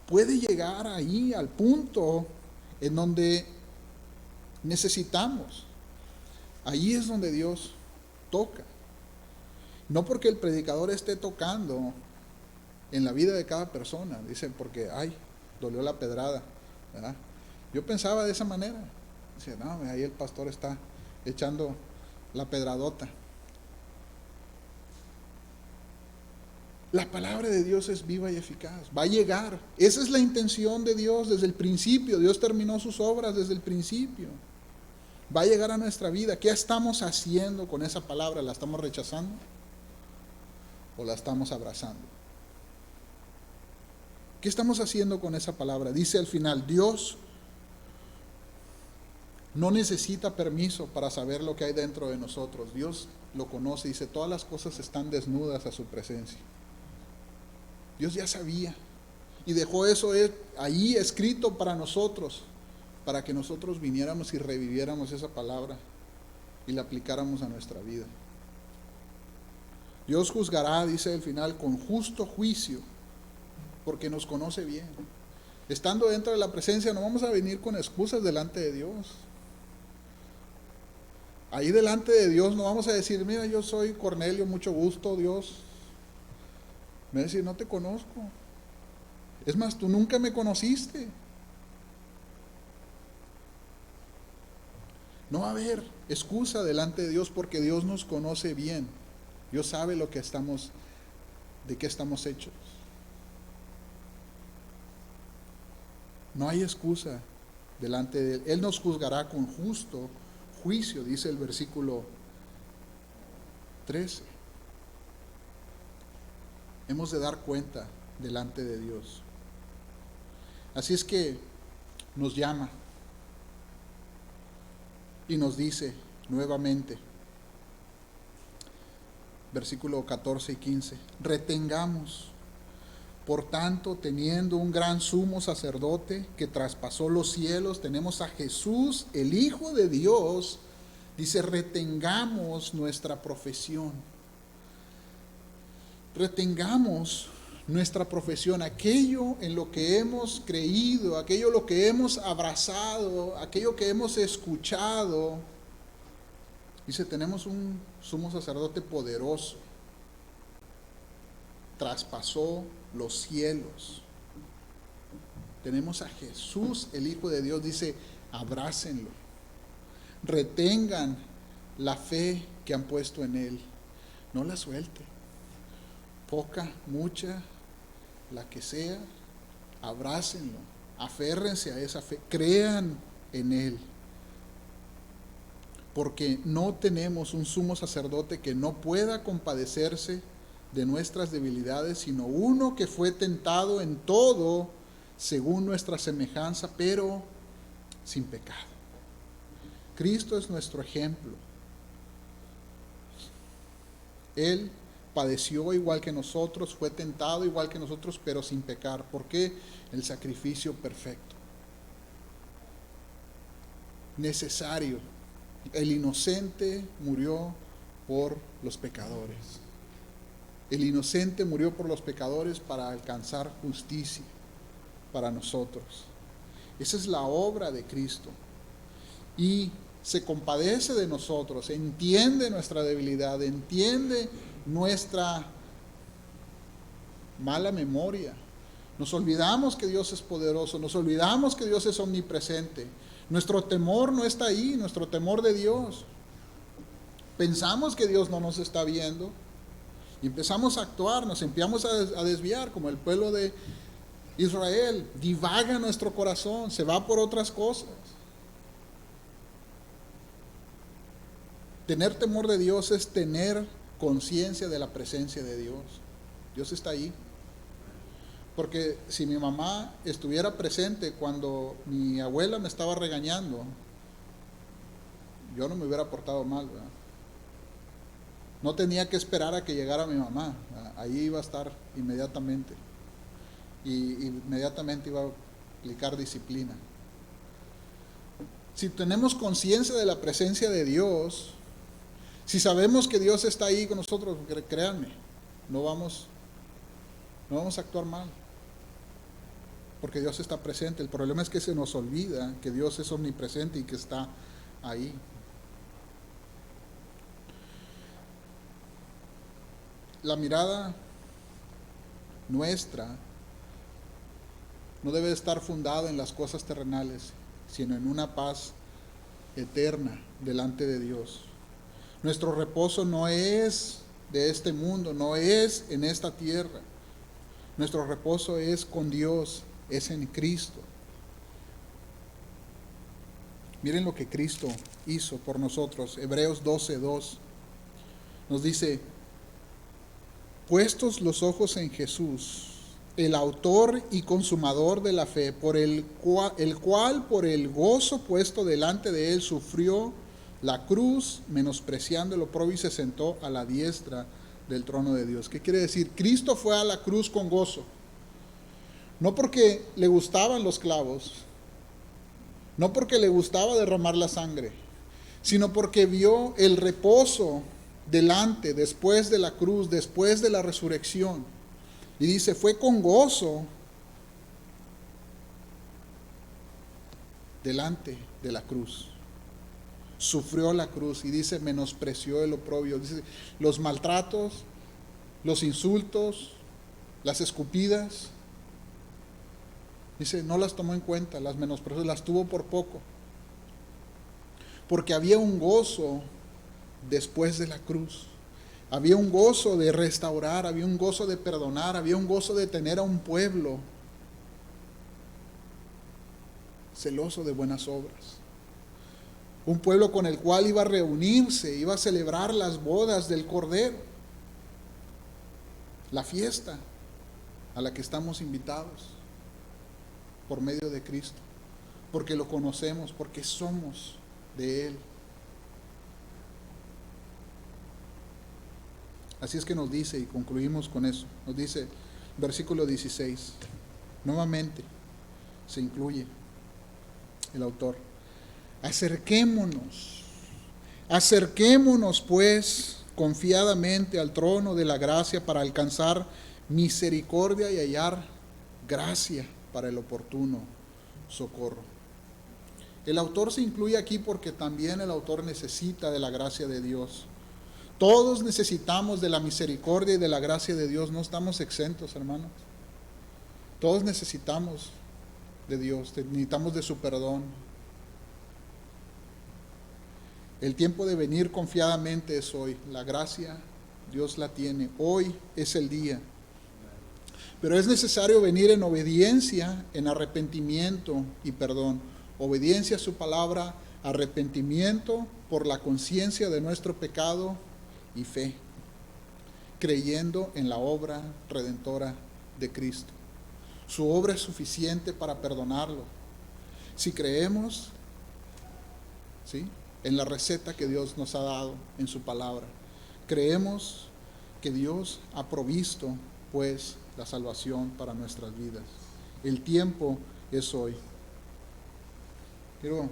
Puede llegar ahí al punto en donde necesitamos. Ahí es donde Dios toca. No porque el predicador esté tocando en la vida de cada persona, dicen porque, ay, dolió la pedrada, ¿verdad? Yo pensaba de esa manera. Dice, no, ahí el pastor está echando la pedradota. La palabra de Dios es viva y eficaz, va a llegar. Esa es la intención de Dios desde el principio. Dios terminó sus obras desde el principio. Va a llegar a nuestra vida. ¿Qué estamos haciendo con esa palabra? ¿La estamos rechazando o la estamos abrazando? ¿Qué estamos haciendo con esa palabra? Dice al final, Dios no necesita permiso para saber lo que hay dentro de nosotros. Dios lo conoce, dice, todas las cosas están desnudas a su presencia. Dios ya sabía y dejó eso ahí escrito para nosotros, para que nosotros viniéramos y reviviéramos esa palabra y la aplicáramos a nuestra vida. Dios juzgará, dice al final, con justo juicio, porque nos conoce bien. Estando dentro de la presencia no vamos a venir con excusas delante de Dios. Ahí delante de Dios no vamos a decir, mira, yo soy Cornelio, mucho gusto, Dios. Me va a decir, no te conozco. Es más, tú nunca me conociste. No va a haber excusa delante de Dios porque Dios nos conoce bien. Dios sabe lo que estamos, de qué estamos hechos. No hay excusa delante de Él. Él nos juzgará con justo juicio, dice el versículo 13. Hemos de dar cuenta delante de Dios. Así es que nos llama y nos dice nuevamente, versículo 14 y 15, retengamos, por tanto, teniendo un gran sumo sacerdote que traspasó los cielos, tenemos a Jesús, el Hijo de Dios, dice, retengamos nuestra profesión. Retengamos nuestra profesión, aquello en lo que hemos creído, aquello en lo que hemos abrazado, aquello que hemos escuchado. Dice, tenemos un sumo sacerdote poderoso, traspasó los cielos. Tenemos a Jesús, el Hijo de Dios, dice, abrácenlo, retengan la fe que han puesto en Él, no la suelten. Poca, mucha, la que sea, abrácenlo, aférrense a esa fe, crean en Él. porque no tenemos un sumo sacerdote que no pueda compadecerse de nuestras debilidades, sino uno que fue tentado en todo según nuestra semejanza, pero sin pecado. Cristo es nuestro ejemplo. Él padeció igual que nosotros, fue tentado igual que nosotros, pero sin pecar. ¿Por qué? El sacrificio perfecto. Necesario. El inocente murió por los pecadores. El inocente murió por los pecadores para alcanzar justicia para nosotros. Esa es la obra de Cristo. Y se compadece de nosotros, entiende nuestra debilidad, entiende nuestra mala memoria. Nos olvidamos que Dios es poderoso, nos olvidamos que Dios es omnipresente. Nuestro temor no está ahí, nuestro temor de Dios. Pensamos que Dios no nos está viendo y empezamos a actuar, nos empezamos a desviar como el pueblo de Israel. Divaga nuestro corazón, se va por otras cosas. Tener temor de Dios es tener conciencia de la presencia de Dios. Dios está ahí. Porque si mi mamá estuviera presente cuando mi abuela me estaba regañando, yo no me hubiera portado mal, ¿verdad? No tenía que esperar a que llegara mi mamá, ¿verdad? Ahí iba a estar inmediatamente. Y inmediatamente iba a aplicar disciplina. Si tenemos conciencia de la presencia de Dios, si sabemos que Dios está ahí con nosotros, créanme, no vamos a actuar mal, porque Dios está presente. El problema es que se nos olvida que Dios es omnipresente y que está ahí. La mirada nuestra no debe estar fundada en las cosas terrenales, sino en una paz eterna delante de Dios. Nuestro reposo no es de este mundo, no es en esta tierra. Nuestro reposo es con Dios, es en Cristo. Miren lo que Cristo hizo por nosotros. Hebreos 12:2 nos dice: puestos los ojos en Jesús, el autor y consumador de la fe, el cual por el gozo puesto delante de él sufrió la cruz, menospreciando el oprobio, y se sentó a la diestra del trono de Dios. ¿Qué quiere decir? Cristo fue a la cruz con gozo. No porque le gustaban los clavos, no porque le gustaba derramar la sangre, sino porque vio el reposo delante, después de la cruz, después de la resurrección. Y dice, fue con gozo delante de la cruz. Sufrió la cruz, y dice, menospreció el oprobio. Dice, los maltratos, los insultos, las escupidas, dice, no las tomó en cuenta, las menospreció, las tuvo por poco. Porque había un gozo después de la cruz. Había un gozo de restaurar, había un gozo de perdonar, había un gozo de tener a un pueblo celoso de buenas obras. Un pueblo con el cual iba a reunirse, iba a celebrar las bodas del Cordero, la fiesta a la que estamos invitados por medio de Cristo, porque lo conocemos, porque somos de Él. Así es que nos dice, y concluimos con eso, nos dice, versículo 16, nuevamente se incluye el autor. Acerquémonos pues confiadamente al trono de la gracia para alcanzar misericordia y hallar gracia para el oportuno socorro. El autor se incluye aquí porque también el autor necesita de la gracia de Dios. Todos necesitamos de la misericordia y de la gracia de Dios, no estamos exentos, hermanos. Todos necesitamos de Dios, necesitamos de su perdón. El tiempo de venir confiadamente es hoy. La gracia, Dios la tiene. Hoy es el día. Pero es necesario venir en obediencia, en arrepentimiento y perdón. Obediencia a su palabra, arrepentimiento por la conciencia de nuestro pecado y fe, creyendo en la obra redentora de Cristo. Su obra es suficiente para perdonarlo. Si creemos, ¿sí?, en la receta que Dios nos ha dado en su palabra, creemos que Dios ha provisto, pues, la salvación para nuestras vidas. El tiempo es hoy. Quiero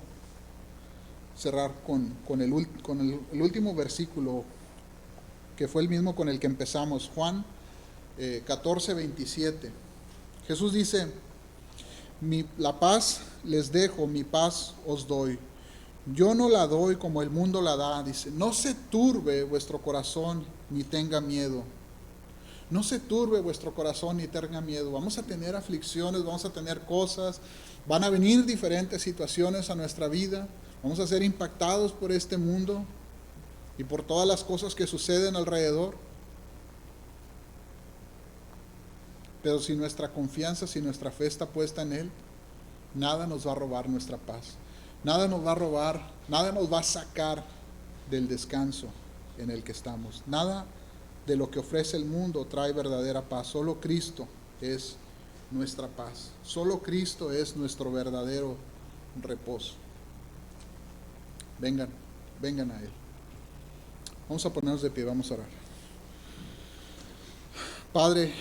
cerrar con el último versículo, que fue el mismo con el que empezamos, Juan 14:27. Jesús dice: la paz les dejo, mi paz os doy. Yo no la doy como el mundo la da. Dice, no se turbe vuestro corazón ni tenga miedo. No se turbe vuestro corazón ni tenga miedo. Vamos a tener aflicciones, vamos a tener cosas, van a venir diferentes situaciones a nuestra vida. Vamos a ser impactados por este mundo y por todas las cosas que suceden alrededor. Pero si nuestra confianza, si nuestra fe está puesta en Él, nada nos va a robar nuestra paz. Nada nos va a robar, nada nos va a sacar del descanso en el que estamos. Nada de lo que ofrece el mundo trae verdadera paz. Solo Cristo es nuestra paz. Solo Cristo es nuestro verdadero reposo. Vengan a Él. Vamos a ponernos de pie, vamos a orar. Padre,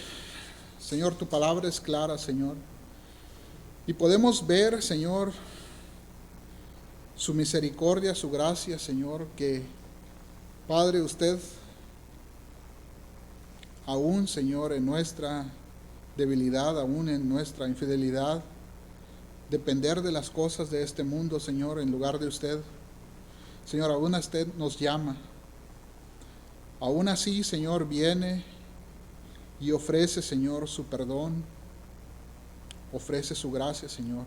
Señor, tu palabra es clara, Señor. Y podemos ver, Señor, su misericordia, su gracia, Señor, que, Padre, usted, aún, Señor, en nuestra debilidad, aún en nuestra infidelidad, depender de las cosas de este mundo, Señor, en lugar de usted, Señor, aún usted nos llama. Aún así, Señor, viene y ofrece, Señor, su perdón, ofrece su gracia, Señor.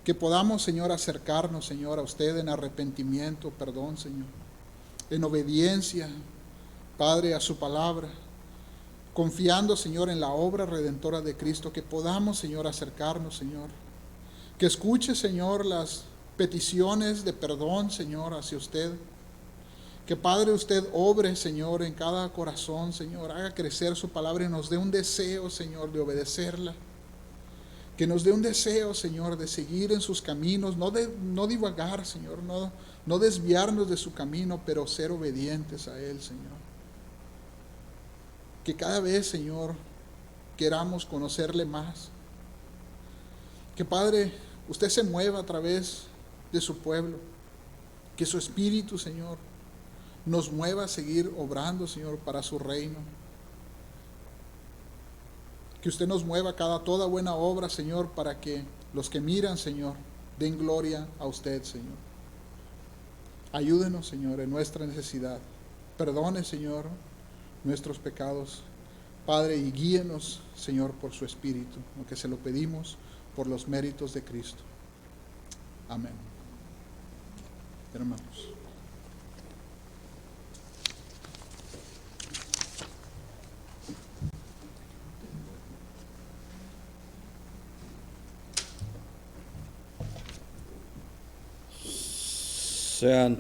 Que podamos, Señor, acercarnos, Señor, a usted en arrepentimiento, perdón, Señor, en obediencia, Padre, a su palabra, confiando, Señor, en la obra redentora de Cristo. Que podamos, Señor, acercarnos, Señor. Que escuche, Señor, las peticiones de perdón, Señor, hacia usted. Que, Padre, usted obre, Señor, en cada corazón, Señor, haga crecer su palabra y nos dé un deseo, Señor, de obedecerla. Que nos dé un deseo, Señor, de seguir en sus caminos, no divagar, Señor, no desviarnos de su camino, pero ser obedientes a Él, Señor. Que cada vez, Señor, queramos conocerle más. Que, Padre, usted se mueva a través de su pueblo. Que su Espíritu, Señor, nos mueva a seguir obrando, Señor, para su reino. Que usted nos mueva toda buena obra, Señor, para que los que miran, Señor, den gloria a usted, Señor. Ayúdenos, Señor, en nuestra necesidad. Perdone, Señor, nuestros pecados, Padre, y guíenos, Señor, por su Espíritu, aunque se lo pedimos por los méritos de Cristo. Amén. Hermanos.
Sean